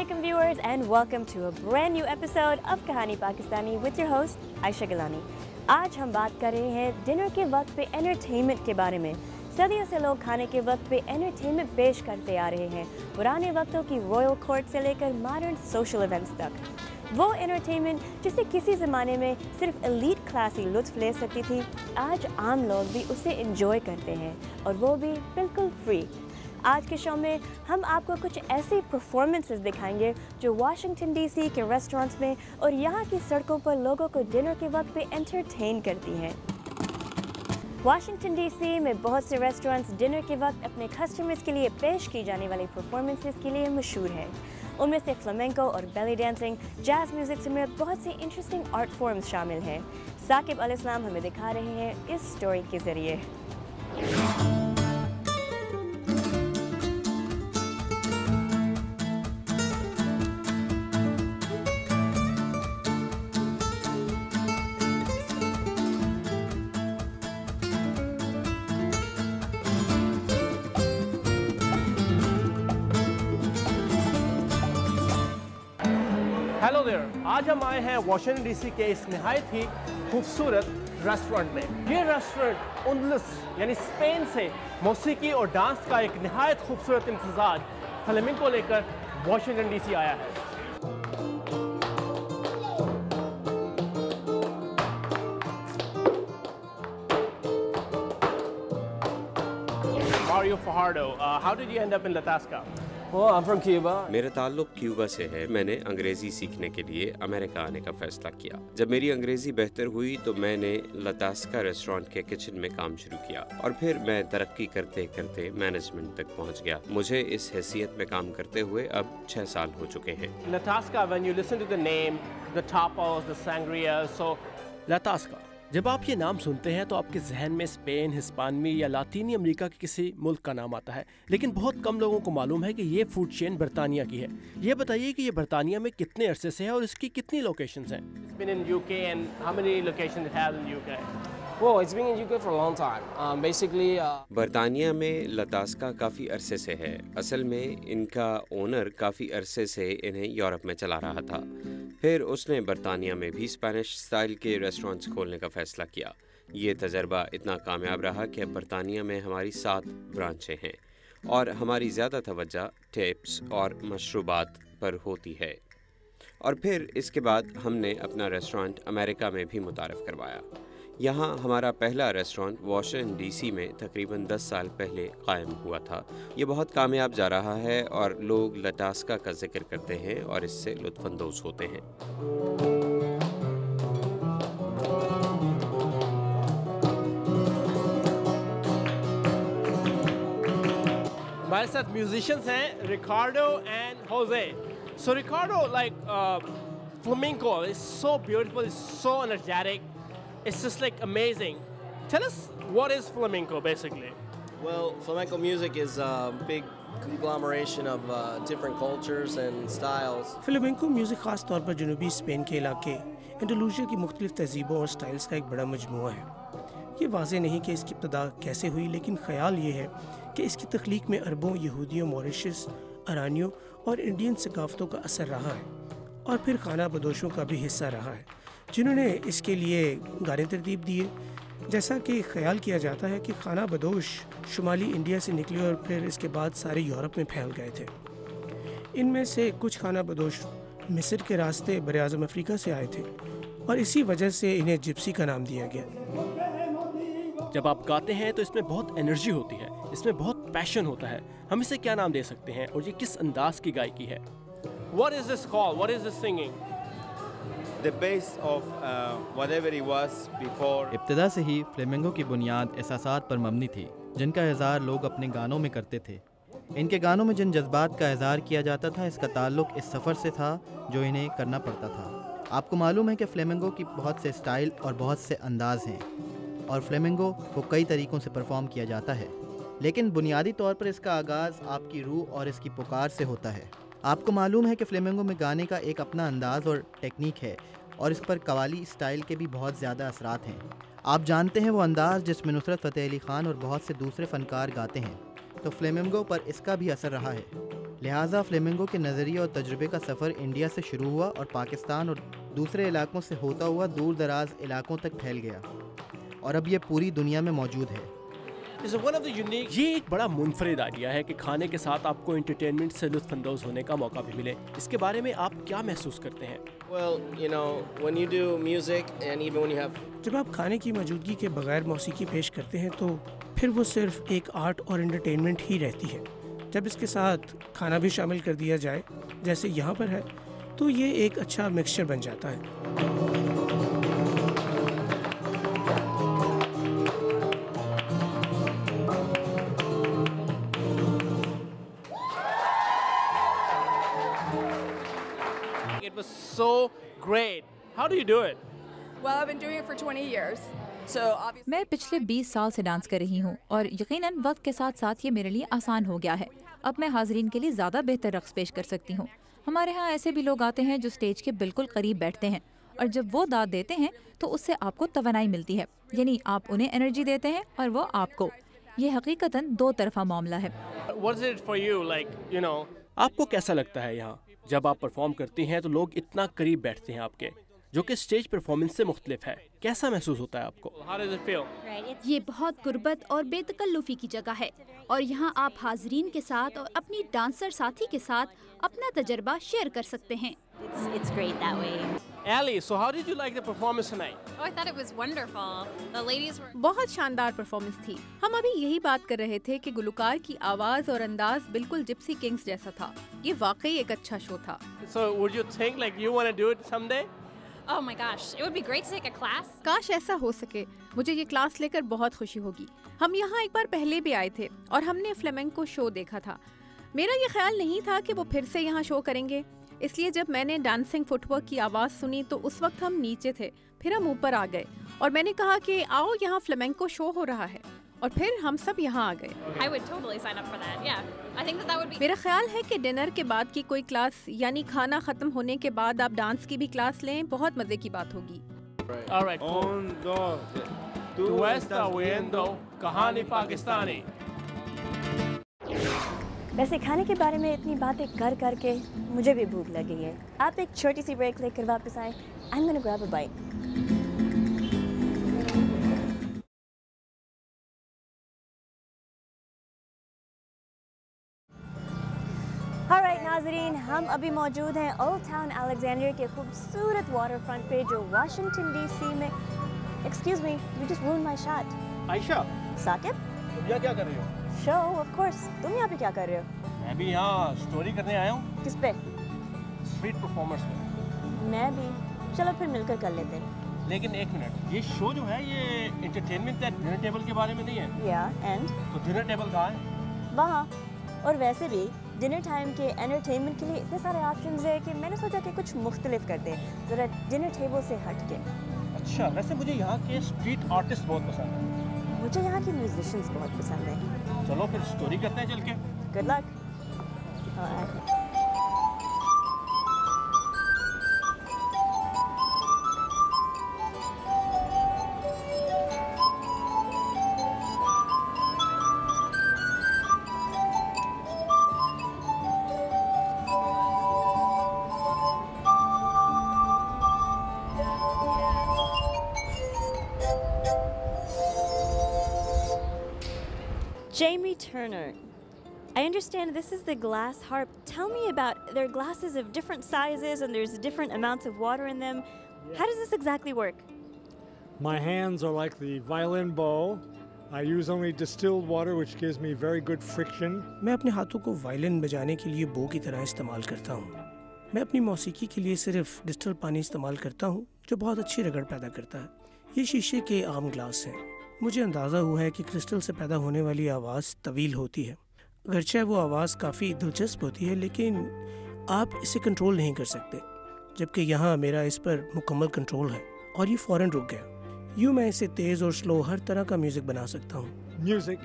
Assalamualaikum viewers and welcome to a brand new episode of Kahani Pakistani with your host Aisha Gilani। आज हम बात कर रहे हैं डिनर के वक्त पे एंटरटेनमेंट के बारे में। सदियों से लोग खाने के वक्त पे एंटरटेनमेंट पेश करते आ रहे हैं, पुराने वक्तों की रॉयल कोर्ट से लेकर मॉडर्न सोशल इवेंट्स तक। वो एंटरटेनमेंट जिसे किसी ज़माने में सिर्फ एलीट क्लास ही लुत्फ़ ले सकती थी, आज आम लोग भी उसे एंजॉय करते हैं और वो भी बिल्कुल फ्री। आज के शो में हम आपको कुछ ऐसी परफॉर्मेंसेस दिखाएंगे जो वाशिंगटन डीसी के रेस्टोरेंट्स में और यहाँ की सड़कों पर लोगों को डिनर के वक्त पे एंटरटेन करती हैं। वाशिंगटन डीसी में बहुत से रेस्टोरेंट्स डिनर के वक्त अपने कस्टमर्स के लिए पेश की जाने वाली परफॉर्मेंसेस के लिए मशहूर है। उनमें से फ्लामेंको और बेली डांसिंग, जैज़ म्यूज़िक समेत बहुत सी इंटरेस्टिंग आर्ट फॉर्म्स शामिल हैं। साकिब अल इस्लाम हमें दिखा रहे हैं इस स्टोरी के ज़रिए। हेलो देयर, आज हम आए हैं वाशिंगटन डीसी के इस नहायत ही खूबसूरत रेस्टोरेंट में। ये रेस्टोरेंट उंदलस यानी स्पेन से मौसीकी और डांस का एक नहायत खूबसूरत इम्तिजाज फ्लेमिंको लेकर वाशिंगटन डीसी आया है। Mario Fajardo, how did you end up in La Tasca? Well, I'm from Cuba. मेरा ताल्लुक क्यूबा से है। मैंने अंग्रेज़ी सीखने के लिए अमेरिका आने का फैसला किया। जब मेरी अंग्रेज़ी बेहतर हुई तो मैंने लतास्का रेस्टोरेंट के किचन में काम शुरू किया और फिर मैं तरक्की करते करते मैनेजमेंट तक पहुंच गया। मुझे इस हैसियत में काम करते हुए अब 6 साल हो चुके हैं। La Tasca, when you listen to the name, the tapas, the sangria, so La Tasca, जब आप ये नाम सुनते हैं तो आपके जहन में स्पेन, हिस्पानवी या लातीनी अमेरिका के किसी मुल्क का नाम आता है, लेकिन बहुत कम लोगों को मालूम है कि ये फूड चेन बरतानिया की है। ये बताइए कि ये बरतानिया में कितने अरसे से है और इसकी कितनी लोकेशंस हैं? It's been in UK and how many locations it has in UK? Well, it's been in UK for a long time. Basically, बरतानिया में लतास्का काफ़ी अरसे से है। असल में इनका ओनर काफ़ी अरसे से इन्हें यूरोप में चला रहा था। फिर उसने बरतानिया में भी स्पेनिश स्टाइल के रेस्टोरेंट्स खोलने का फ़ैसला किया। ये तजर्बा इतना कामयाब रहा कि अब बरतानिया में हमारी 7 ब्रांचें हैं और हमारी ज़्यादा तवज्जो टिप्स और मशरूबात पर होती है। और फिर इसके बाद हमने अपना रेस्टोरेंट अमेरिका में भी मुतारफ़ करवाया। यहाँ हमारा पहला रेस्टोरेंट वाशिंगटन डीसी में तकरीबन 10 साल पहले कायम हुआ था। ये बहुत कामयाब जा रहा है और लोग लतास्का का जिक्र करते हैं और इससे लुत्फ़अंदोज़ होते हैं। हमारे साथ म्यूजिशियंस हैं रिकार्डो एंड होजे। सो Ricardo, like flamenco is so beautiful, it's so energetic. It's just like amazing. Tell us, what is flamenco basically? Well, flamenco music is a big conglomeration of different cultures and styles. Flamenco music ख़ास तौर पर जनूबी Spain के इलाके एंडलूसिया की मुख्तलिफ तहजीबों और styles का एक बड़ा मजमूआ है। ये वाज़ेह नहीं कि इसकी इब्तिदा कैसे हुई, लेकिन ख्याल ये है कि इसकी तख्लीक में अरबों, यहूदियों, मॉरिशस, अरानियों और इंडियन सकाफ़तों का असर रहा है और फिर खाना बदोशों का भी हिस्सा रहा है, जिन्होंने इसके लिए गाने तरतीब दिए। जैसा कि ख्याल किया जाता है कि खाना बदोश शुमाली इंडिया से निकले और फिर इसके बाद सारे यूरोप में फैल गए थे। इनमें से कुछ खाना बदोश मिस्र के रास्ते बरआज़म अफ्रीका से आए थे और इसी वजह से इन्हें जिप्सी का नाम दिया गया। जब आप गाते हैं तो इसमें बहुत एनर्जी होती है, इसमें बहुत पैशन होता है। हम इसे क्या नाम दे सकते हैं और ये किस अंदाज की गायकी है? What is this called? What is this singing? The base of whatever it was before. इब्तिदा से ही फ्लेमेंको की बुनियाद एहसासात पर मबनी थी, जिनका इज़हार लोग अपने गानों में करते थे। इनके गानों में जिन जज्बात का इज़हार किया जाता था, इसका ताल्लुक इस सफ़र से था जो इन्हें करना पड़ता था। आपको मालूम है कि फ्लेमेंको की बहुत से स्टाइल और बहुत से अंदाज़ हैं और फ्लेमेंको को कई तरीक़ों से परफॉर्म किया जाता है, लेकिन बुनियादी तौर पर इसका आगाज़ आपकी रूह और इसकी पुकार से होता है। आपको मालूम है कि फ्लेमेंको में गाने का एक अपना अंदाज़ और टेक्निक है और इस पर कवाली स्टाइल के भी बहुत ज़्यादा असरात हैं। आप जानते हैं वो अंदाज़ जिसमें नुसरत फ़तेह अली ख़ान और बहुत से दूसरे फ़नकार गाते हैं, तो फ्लेमेंको पर इसका भी असर रहा है। लिहाजा फ्लेमिंगो के नज़रिए और तजुर्बे का सफ़र इंडिया से शुरू हुआ और पाकिस्तान और दूसरे इलाकों से होता हुआ दूर दराज इलाकों तक फैल गया और अब ये पूरी दुनिया में मौजूद है। ये एक बड़ा मुनफरिद आइडिया है कि खाने के साथ आपको एंटरटेनमेंट से लुत्फ़अंदोज़ होने का मौका भी मिले। इसके बारे में आप क्या महसूस करते हैं? Well, you know, when you do music and even when you have जब आप खाने की मौजूदगी के बगैर मौसीकी पेश करते हैं तो फिर वो सिर्फ एक आर्ट और एंटरटेनमेंट ही रहती है। जब इसके साथ खाना भी शामिल कर दिया जाए जैसे यहाँ पर है तो ये एक अच्छा मिक्सचर बन जाता है। It was so great. How do you do it? Well, I've been doing it for 20 years. So obviously मैं पिछले 20 साल से डांस कर रही हूँ और यकीनन वक्त के साथ साथ ये मेरे लिए आसान हो गया है। अब मैं हाज़रीन के लिए ज़्यादा बेहतर रक़्स पेश कर सकती हूँ। हमारे यहाँ ऐसे भी लोग आते हैं जो स्टेज के बिल्कुल करीब बैठते हैं और जब वो दाद देते हैं तो उससे आपको तवानाई मिलती है, यानी आप उन्हें एनर्जी देते हैं और वो आपको। ये हकीकतन दो तरफा मामला है। What's it for you? Like, you know, आपको कैसा लगता है यहाँ जब आप परफॉर्म करती हैं तो लोग इतना करीब बैठते हैं आपके, जो कि स्टेज परफॉर्मेंस से मुख्तलिफ है। कैसा महसूस होता है आपको? How does it feel? ये बहुत गुर्बत और बेतकल्लुफ़ी की जगह है और यहाँ आप हाज़रीन के साथ और अपनी डांसर साथी के साथ अपना तजर्बा शेयर कर सकते हैं। It's great that way. Ali, so how did you like the performance tonight? Oh, I thought it was wonderful. The ladies were बहुत शानदार परफॉर्मेंस थी। हम अभी यही बात कर रहे थे कि गुलकार की आवाज़ और अंदाज बिल्कुल जिप्सी किंग्स जैसा था। ये वाकई एक अच्छा शो था। So would you think like you want to do it someday? Oh my gosh, it would be great to take a class. काश ऐसा हो सके। मुझे ये क्लास लेकर बहुत खुशी होगी। हम यहाँ एक बार पहले भी आए थे और हमने फ्लेमेंको शो देखा था। मेरा ये ख्याल नहीं था कि वो फिर से यहाँ शो करेंगे, इसलिए जब मैंने डांसिंग फुटवर्क की आवाज़ सुनी तो उस वक्त हम नीचे थे, फिर हम ऊपर आ गए और मैंने कहा कि आओ यहाँ फ्लेमेंको शो हो रहा है और फिर हम सब यहाँ आ गए। I would totally sign up for that. Yeah, I think that would be. मेरा ख्याल है कि डिनर के बाद की कोई क्लास यानी खाना ख़त्म होने के बाद आप डांस की भी क्लास लें, बहुत मज़े की बात होगी। All right, cool. Tú estás viendo कहानी पाकिस्तानी। वैसे खाने के बारे में इतनी बातें कर करके मुझे भी भूख लगी है। आप एक छोटी सी ब्रेक लेकर वापस आए। I'm gonna grab a bite. Alright नाज़रीन, हम अभी मौजूद हैं ओल्ड टाउन अलेक्जेंड्रिया के खूबसूरत वाटर फ्रंट पे जो वाशिंगटन DC में। Excuse me, you just ruined my shot. Ayesha, Saqib? तुम यहाँ क्या कर रही हो? Show, of course. तुम यहाँ पे क्या कर रहे हो? मैं भी यहाँ स्टोरी करने आया हूँ। किस पे? स्ट्रीट परफॉर्मर्स पे। मैं भी। चलो फिर मिलकर कर लेते हैं। लेकिन एक मिनट, ये शो जो है ये एंटरटेनमेंट डिनर टेबल के बारे में नहीं है। Yeah, and? तो डिनर टेबल कहाँ है? वहाँ। और वैसे भी डिनर टाइम के एंटरटेनमेंट के लिए इतने सारे ऑप्शंस है कि मैंने सोचा कि कुछ मुख्तलिफ करते हैं, ज़रा डिनर टेबल से हट के। अच्छा, वैसे मुझे यहाँ के स्ट्रीट आर्टिस्ट बहुत पसंद है। मुझे यहाँ के म्यूजिशियंस बहुत पसंद हैं। चलो फिर स्टोरी करते हैं चल के। Good luck. Jamie Turner. I understand this is the glass harp. Tell me about, there are glasses of different sizes and there's different amounts of water in them. How does this exactly work? My hands are like the violin bow. I use only distilled water which gives me very good friction. मैं अपने हाथों को violin बजाने के लिए बो की तरह इस्तेमाल करता हूँ। मैं अपनी मौसीकी के लिए सिर्फ डिस्टिल पानी इस्तेमाल करता हूँ जो बहुत अच्छी रगड़ पैदा करता है। ये शीशे के आम ग्लास हैं। मुझे अंदाज़ा हुआ है कि क्रिस्टल से पैदा होने वाली आवाज़ तवील होती है। अगरचे वो आवाज़ काफ़ी दिलचस्प होती है लेकिन आप इसे कंट्रोल नहीं कर सकते, जबकि यहाँ मेरा इस पर मुकम्मल कंट्रोल है और ये फ़ौरन रुक गया। यूँ मैं इसे तेज़ और स्लो हर तरह का म्यूज़िक बना सकता हूँ। Music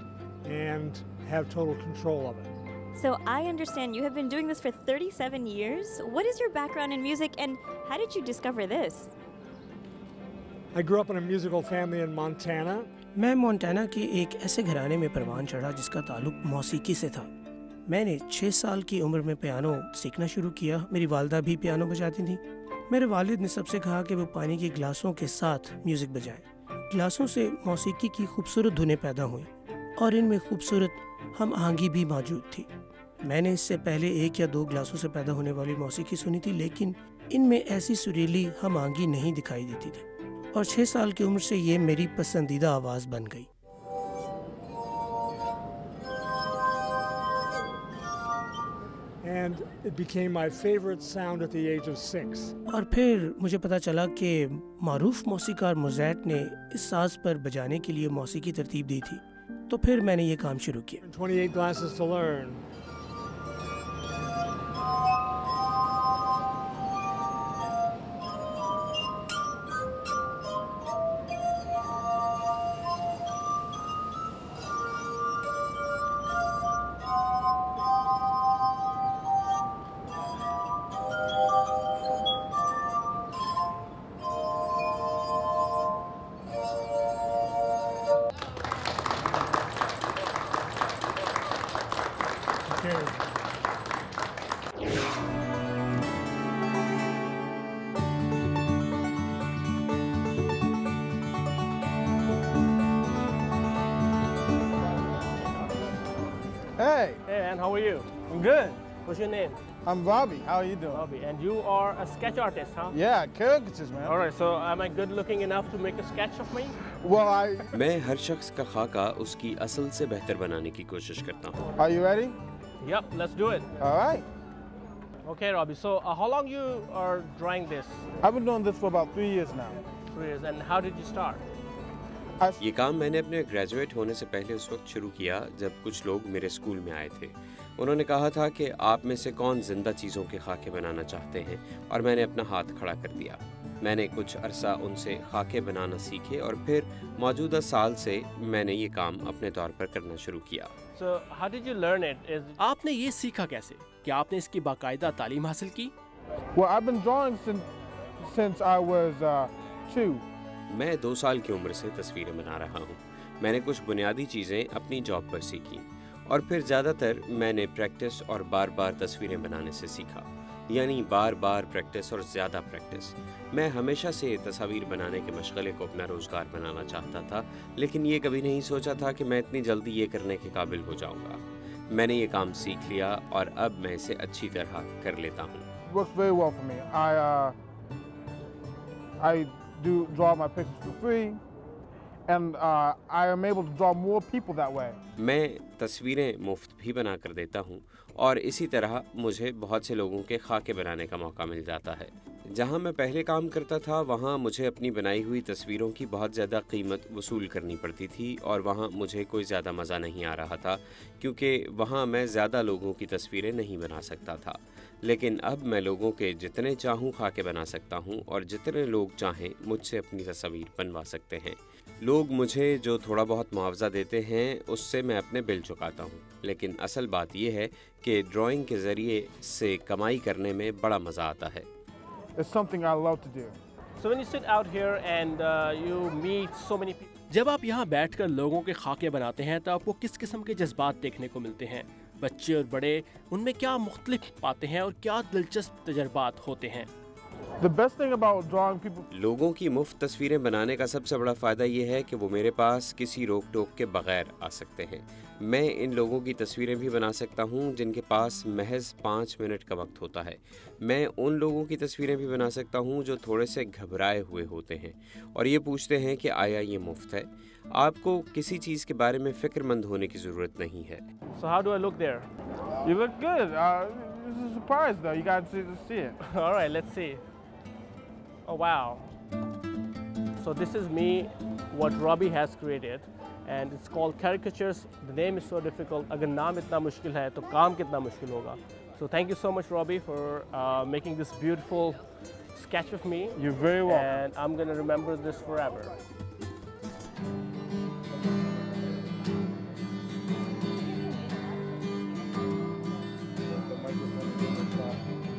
and have total control of it. So I understand you have been doing this for 37 years. What is your background in music and how did you discover this? I grew up in a musical family in Montana. मैं Montana के एक ऐसे घराने में परवान चढ़ा जिसका ताल्लुक मौसीकी से था। मैंने 6 साल की उम्र में पियानो सीखना शुरू किया। मेरी वालदा भी पियानो बजाती थी। मेरे वालिद ने सबसे कहा कि वो पानी के गिलासों के साथ म्यूज़िक बजाएं। गिलासों से मौसीकी की खूबसूरत धुनें पैदा हुई और इनमें खूबसूरत हम आहंगी भी मौजूद थी। मैंने इससे पहले 1 या 2 गिलासों से पैदा होने वाली मौसीकी सुनी थी, लेकिन इनमें ऐसी सुरीली हम आहंगी नहीं दिखाई देती थी और 6 साल की उम्र से ये मेरी पसंदीदा आवाज़ बन गई। And it became my favorite sound at the age of 6. और फिर मुझे पता चला कि मारूफ मौसीकार मोज़ैट ने इस साज पर बजाने के लिए मौसीकी तरतीब दी थी, तो फिर मैंने ये काम शुरू किया। 28 glasses to learn. Hey. Hey man, how are you? I'm good. What's your name? I'm Robbie. How are you doing? Robbie. And you are a sketch artist, huh? Yeah, caricatures, man. All right, so am I good looking enough to make a sketch of me? Well, मैं हर शख्स का खाका उसकी असल से बेहतर बनाने की कोशिश करता हूँ। Are you ready? Yep, let's do it. All right. Okay, Robbie. So how long you are drawing this? I've been doing this for about 3 years now. 3 years. And how did you start? ये काम मैंने अपने graduate होने से पहले उस वक्त शुरू किया जब कुछ लोग मेरे स्कूल में आए थे। उन्होंने कहा था कि आप में से कौन जिंदा चीज़ों के खाके बनाना चाहते हैं, और मैंने अपना हाथ खड़ा कर दिया। मैंने कुछ अरसा उनसे खाके बनाना सीखे और फिर मौजूदा साल से मैंने ये काम अपने तौर पर करना शुरू किया। So how did you learn it? आपने ये सीखा कैसे? क्या आपने इसकी बाकायदा तालीम हासिल की? Well, I've been drawing since I was 2. मैं 2 साल की उम्र से तस्वीरें बना रहा हूँ। मैंने कुछ बुनियादी चीज़ें अपनी जॉब पर सीखी और फिर ज़्यादातर मैंने प्रैक्टिस और बार बार तस्वीरें बनाने से सीखा, यानी बार बार प्रैक्टिस और ज़्यादा प्रैक्टिस। मैं हमेशा से तस्वीर बनाने के मशगले को अपना रोज़गार बनाना चाहता था, लेकिन ये कभी नहीं सोचा था कि मैं इतनी जल्दी ये करने के काबिल हो जाऊँगा। मैंने ये काम सीख लिया और अब मैं इसे अच्छी तरह कर लेता हूँ। Works very well for me. I do draw my pictures for free, and I am able to draw more people that way. मैं तस्वीरें मुफ्त भी बना कर देता हूँ और इसी तरह मुझे बहुत से लोगों के खाके बनाने का मौका मिल जाता है। जहाँ मैं पहले काम करता था वहाँ मुझे अपनी बनाई हुई तस्वीरों की बहुत ज़्यादा कीमत वसूल करनी पड़ती थी और वहाँ मुझे कोई ज़्यादा मज़ा नहीं आ रहा था, क्योंकि वहाँ मैं ज़्यादा लोगों की तस्वीरें नहीं बना सकता था। लेकिन अब मैं लोगों के जितने चाहूँ खाके बना सकता हूँ और जितने लोग चाहें मुझसे अपनी तस्वीर बनवा सकते हैं। लोग मुझे जो थोड़ा बहुत मुआवजा देते हैं उससे मैं अपने बिल चुकाता हूँ, लेकिन असल बात यह है कि ड्राइंग के ज़रिए से कमाई करने में बड़ा मज़ा आता है। It's something I love to do. So when you sit out here and you meet so many people. जब आप यहाँ बैठकर लोगों के खाके बनाते हैं तो आपको किस किस्म के जज्बात देखने को मिलते हैं? बच्चे और बड़े, उनमें क्या मुख्तलिफ पाते हैं और क्या दिलचस्प तजर्बात होते हैं? The best thing about drawing people. लोगों की मुफ्त तस्वीरें बनाने का सबसे बड़ा फ़ायदा ये है कि वो मेरे पास किसी रोक टोक के बगैर आ सकते हैं। मैं इन लोगों की तस्वीरें भी बना सकता हूँ जिनके पास महज 5 मिनट का वक्त होता है। मैं उन लोगों की तस्वीरें भी बना सकता हूँ जो थोड़े से घबराए हुए होते हैं और ये पूछते हैं कि आया ये मुफ्त है। आपको किसी चीज़ के बारे में फ़िक्रमंद होने की ज़रूरत नहीं है। So how do I look there? You look good. This is a surprise though. You got to see it. All right, let's see. Oh wow. So this is me, what Robbie has created, and it's called caricatures. The name is so difficult. अगर नाम इतना मुश्किल है तो काम कितना मुश्किल होगा. So thank you so much, Robbie, for making this beautiful sketch of me. You're very welcome. And I'm gonna remember this forever.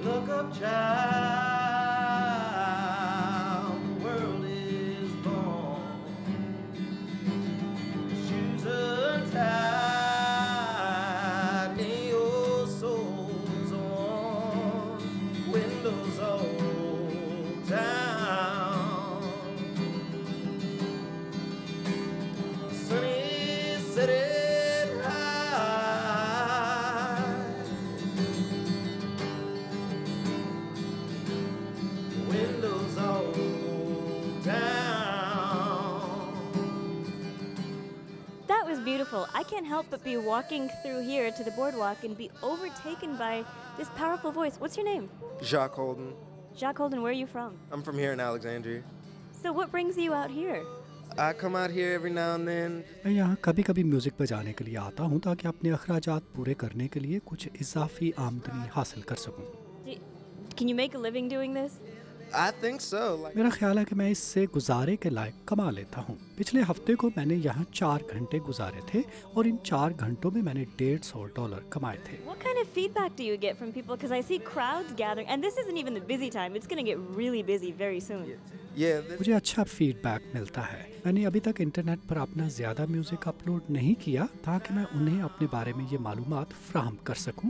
Look up, child. The world is born. Shoes untied. Hey, oh. beautiful. I can't help but be walking through here to the boardwalk and be overtaken by this powerful voice. What's your name? Jacques Holden. Jacques Holden, where are you from? I'm from here in Alexandria. So what brings you out here? I come out here every now and then. मैं यहाँ कभी कभी music बजाने के लिए आता हूँ ताकि अपने अखराजात पूरे करने के लिए कुछ इजाफी आमदनी हासिल कर सकूँ। Can you make a living doing this? I think so. मेरा ख्याल है कि मैं इससे गुजारे के लायक कमा लेता हूँ। पिछले हफ्ते को मैंने यहाँ 4 घंटे गुजारे थे और इन 4 घंटों में मैंने $150 कमाए थे। What kind of feedback do you get from people? Because I see crowds gathering, and this isn't even the busy time. It's going to get really busy very soon. मुझे अच्छा फीडबैक मिलता है। मैंने अभी तक इंटरनेट पर अपना ज़्यादा म्यूज़िक अपलोड नहीं किया ताकि मैं उन्हें अपने बारे में ये मालूमात फ्राहम कर सकूं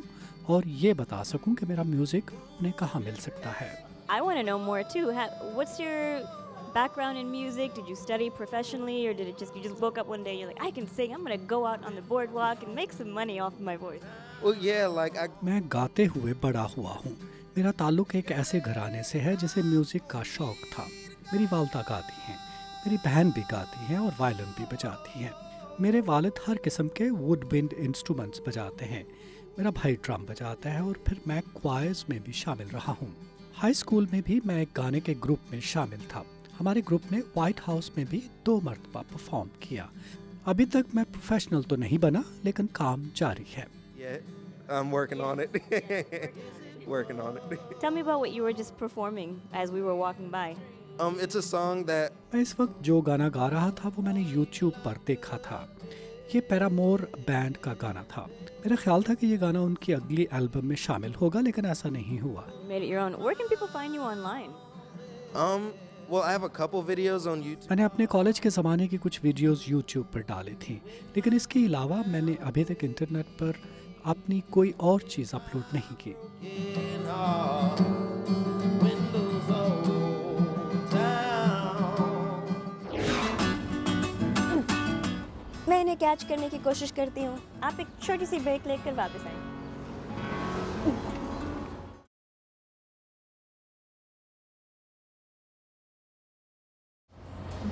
और ये बता सकूं कि मेरा म्यूज़िक उन्हें कहाँ मिल सकता है। I want to know more too. What's your background in music? Did you study professionally, or did it you just woke up one day and you're like, I can sing. I'm going to go out on the boardwalk and make some money off my voice. Well, yeah, मैं गाते हुए बड़ा हुआ हूँ। मेरा ताल्लुक एक ऐसे घराने से है जिसे म्यूज़िक का शौक था। मेरी वालदा गाती हैं, मेरी बहन भी गाती हैं और वायलिन भी बजाती हैं। मेरे वालिद हर किस्म के वुडविंड इंस्ट्रूमेंट्स बजाते हैं। मेरा भाई ड्रम बजाता है और फिर मैं क्वायर्स में भी शामिल रहा हूँ। हाई स्कूल में भी मैं एक गाने के ग्रुप में शामिल था। हमारे ग्रुप ने व्हाइट हाउस में भी 2 मरतबा परफॉर्म किया। अभी तक मैं प्रोफेशनल तो नहीं बना, लेकिन काम जारी है। I'm working on it. Working on it. Tell me about what you were just performing as we were walking by. It's a song that मैं इस वक्त जो गाना गा रहा था वो मैंने YouTube पर देखा था। ये पैरामोर बैंड का गाना था। मेरा ख्याल था कि ये गाना उनकी अगली एल्बम में शामिल होगा, लेकिन ऐसा नहीं हुआ। Made it your own. Where can people find you online? Well, I have a couple videos on YouTube. मैंने अपने कॉलेज के ज़माने की कुछ वीडियोस YouTube पर डाली थी, लेकिन इसके अलावा मैंने अभी तक इंटरनेट पर अपनी कोई और चीज़ अपलोड नहीं की। मैं इन्हें कैच करने की कोशिश करती हूँ। आप एक छोटी सी ब्रेक लेकर वापस आएं।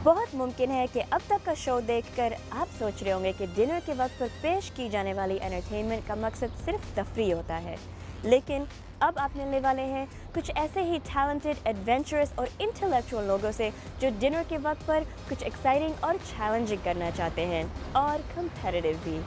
बहुत मुमकिन है कि अब तक का शो देखकर आप सोच रहे होंगे कि डिनर के वक्त पर पेश की जाने वाली एंटरटेनमेंट का मकसद सिर्फ तफरी होता है, लेकिन अब आप मिलने वाले हैं कुछ ऐसे ही टैलेंटेड, एडवेंचरस और इंटेलेक्चुअल लोगों से जो डिनर के वक्त पर कुछ एक्साइटिंग और चैलेंजिंग करना चाहते हैं और कम्पेटिटिव भी।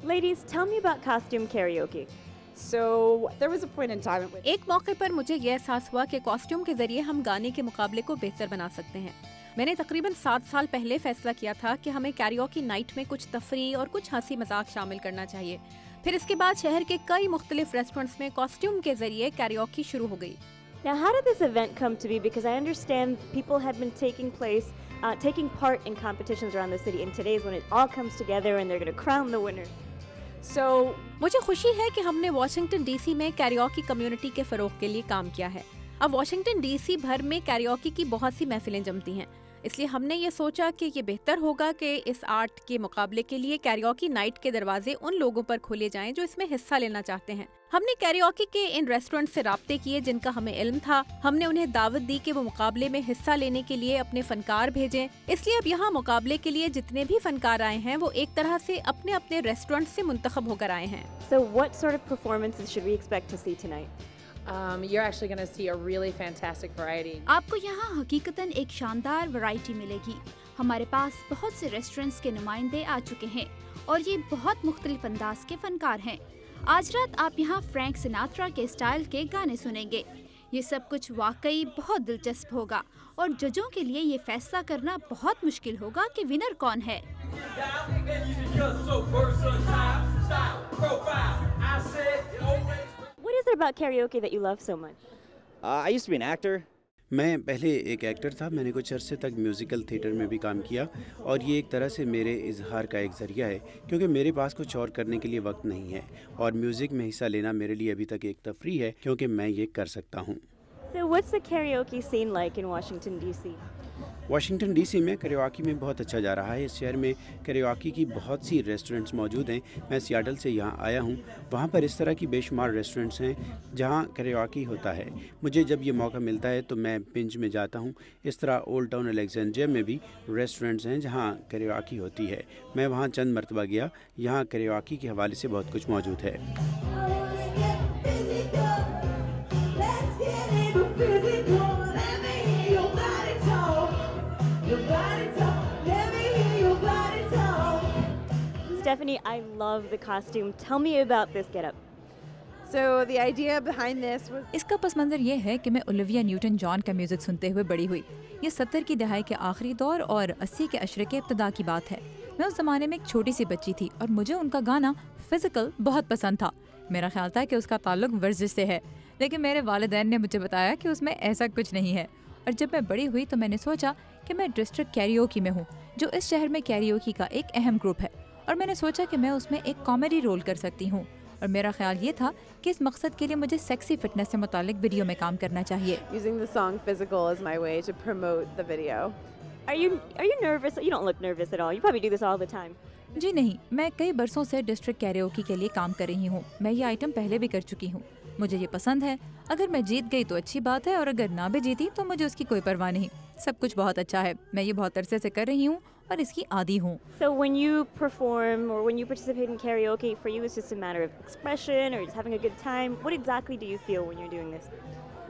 Ladies, tell me about costume karaoke. So there was a point in time. एक मौके पर मुझे यह एहसास हुआ कि कॉस्ट्यूम के जरिए हम गाने के मुकाबले को बेहतर बना सकते हैं। मैंने तकरीबन 7 साल पहले फैसला किया था कि हमें कैरियोकी नाइट में कुछ तफरी और कुछ हंसी मजाक शामिल करना चाहिए। फिर इसके बाद शहर के कई मुख्तलिफ रेस्टोरेंट्स में कॉस्ट्यूम के जरिए कैरियोकी शुरू हो गई। Now, how did this event come to be? Because I understand people have been taking part in competitions around the city, and today's when it all comes together and they're going to crown the winner. मुझे खुशी है कि हमने Washington DC में karaoke community के फ़रोग के लिए काम किया है। अब वाशिंगटन डीसी भर में कैरियोकी की बहुत सी महफिलें जमती हैं, इसलिए हमने ये सोचा कि ये बेहतर होगा कि इस आर्ट के मुकाबले के लिए कैरियोकी नाइट के दरवाजे उन लोगों पर खोले जाएं जो इसमें हिस्सा लेना चाहते हैं। हमने कैरियोकी के इन रेस्टोरेंट से राब्ते किए जिनका हमें इल्म था। हमने उन्हें दावत दी कि वो मुकाबले में हिस्सा लेने के लिए अपने फनकार भेजें। इसलिए अब यहाँ मुकाबले के लिए जितने भी फनकार आए हैं वो एक तरह से अपने अपने रेस्टोरेंट से मुंतखब होकर आए हैं। So what sort of performances should we expect to see tonight? You're actually going to see a really fantastic variety. आपको यहाँ हकीकतन एक शानदार वैरायटी मिलेगी। हमारे पास बहुत से रेस्टोरेंट्स के नुमाइंदे आ चुके हैं और ये बहुत मुख्तलिफ अंदाज के फनकार हैं। आज रात आप यहाँ फ्रैंक सिनात्रा के स्टाइल के गाने सुनेंगे। ये सब कुछ वाकई बहुत दिलचस्प होगा और जजों के लिए ये फैसला करना बहुत मुश्किल होगा कि विनर कौन है। What is it about karaoke that you love so much? I used to be an actor. मैं पहले एक एक्टर था। मैंने कुछ अरसे तक म्यूज़िकल थिएटर में भी काम किया और ये एक तरह से मेरे इजहार का एक ज़रिया है क्योंकि मेरे पास कुछ और करने के लिए वक्त नहीं है और म्यूज़िक में हिस्सा लेना मेरे लिए अभी तक एक तफरी है क्योंकि मैं ये कर सकता हूँ। So what's the karaoke scene like in Washington, D.C.? Washington DC में करियोकी में बहुत अच्छा जा रहा है। इस शहर में करियोकी की बहुत सी रेस्टोरेंट्स मौजूद हैं। मैं सियाटल से यहाँ आया हूँ। वहाँ पर इस तरह की बेशुमार रेस्टोरेंट्स हैं जहाँ करियोकी होता है। मुझे जब ये मौका मिलता है तो मैं बिंज में जाता हूँ। इस तरह ओल्ड टाउन अलेक्जेंड्रिया में भी रेस्टोरेंट्स हैं जहाँ करियोकी होती है। मैं वहाँ चंद मरतबा गया। यहाँ करियोकी के हवाले से बहुत कुछ मौजूद है। Stephanie, I love the costume. Tell me about this getup. So the idea behind this was इसका पस मंज़र ये है कि मैं ओलिविया न्यूटन जॉन का म्यूज़िक सुनते हुए बड़ी हुई। ये 70 की दहाई के आखिरी दौर और 80 के अशरे के इब्तिदा की बात है। मैं उस ज़माने में एक छोटी सी बच्ची थी और मुझे उनका गाना फिजिकल बहुत पसंद था। मेरा ख्याल था कि उसका ताल्लुक वर्जिश से है, लेकिन मेरे वालिदैन ने मुझे बताया कि उसमें ऐसा कुछ नहीं है। और जब मैं बड़ी हुई तो मैंने सोचा कि मैं डिस्ट्रिक्ट कैरियोकी में हूँ, जो इस शहर में कैरियोकी का एक अहम ग्रुप है, और मैंने सोचा कि मैं उसमें एक कॉमेडी रोल कर सकती हूँ। और मेरा ख्याल ये था कि इस मकसद के लिए मुझे सेक्सी फिटनेस से मुतालिक वीडियो में काम करना चाहिए। using the song Physical as my way to promote the video. Are you nervous? You don't look nervous at all. You probably do this all the time. जी नहीं, मैं कई बरसों से डिस्ट्रिक्ट कैरियोकी के लिए काम कर रही हूँ। मैं ये आइटम पहले भी कर चुकी हूँ। मुझे ये पसंद है। अगर मैं जीत गई तो अच्छी बात है, और अगर ना भी जीती तो मुझे उसकी कोई परवाह नहीं। सब कुछ बहुत अच्छा है। मैं ये बहुत अरसे से कर रही हूँ और इसकी आदी हूँ। So when you perform or when you participate in karaoke, for you it's just a matter of expression or just having a good time. What exactly do you feel when you're doing this?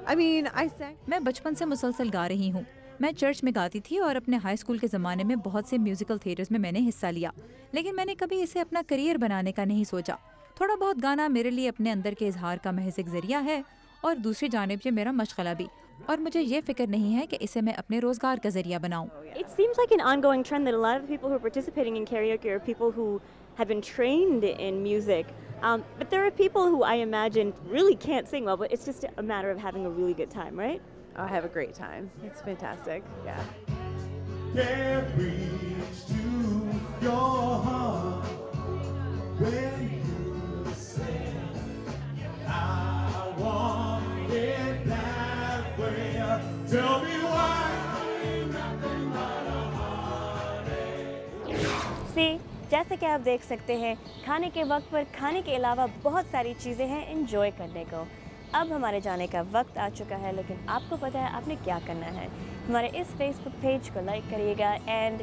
I mean, I sang. मैं बचपन से मुसलसल गा रही हूँ। मैं church में गाती थी और अपने हाई स्कूल के ज़माने में बहुत से म्यूज़िकल थिएटर्स में मैंने हिस्सा लिया, लेकिन मैंने कभी इसे अपना करियर बनाने का नहीं सोचा। थोड़ा बहुत गाना मेरे लिए अपने अंदर के इजहार का महज एक ज़रिया है, और दूसरी जानिब ये मेरा मशगला भी। और मुझे ये फिक्र नहीं है कि इसे मैं अपने रोज़गार का ज़रिया बनाऊं। It seems like an ongoing trend that a lot of the people who are participating in karaoke are people who have been trained in music. But there are people who I imagine really can't sing well, but it's just a matter of having a really good time, right? I have a great time. It's fantastic. Yeah. Can't reach to your heart when you say I want it that way. Tell me why. See, जैसे कि आप देख सकते हैं, खाने के वक्त पर खाने के अलावा बहुत सारी चीज़ें हैं एंजॉय करने को। अब हमारे जाने का वक्त आ चुका है, लेकिन आपको पता है आपने क्या करना है। हमारे इस फेसबुक पेज को लाइक करिएगा and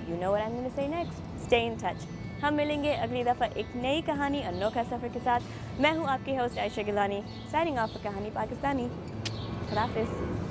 you know what I am going to say next, stay in touch. हम मिलेंगे अगली दफ़ा एक नई कहानी, अनोखा सफ़र के साथ। मैं हूँ आपकी host Ayesha Gilani, signing off for Kahani Pakistani. खुदा हाफिज़।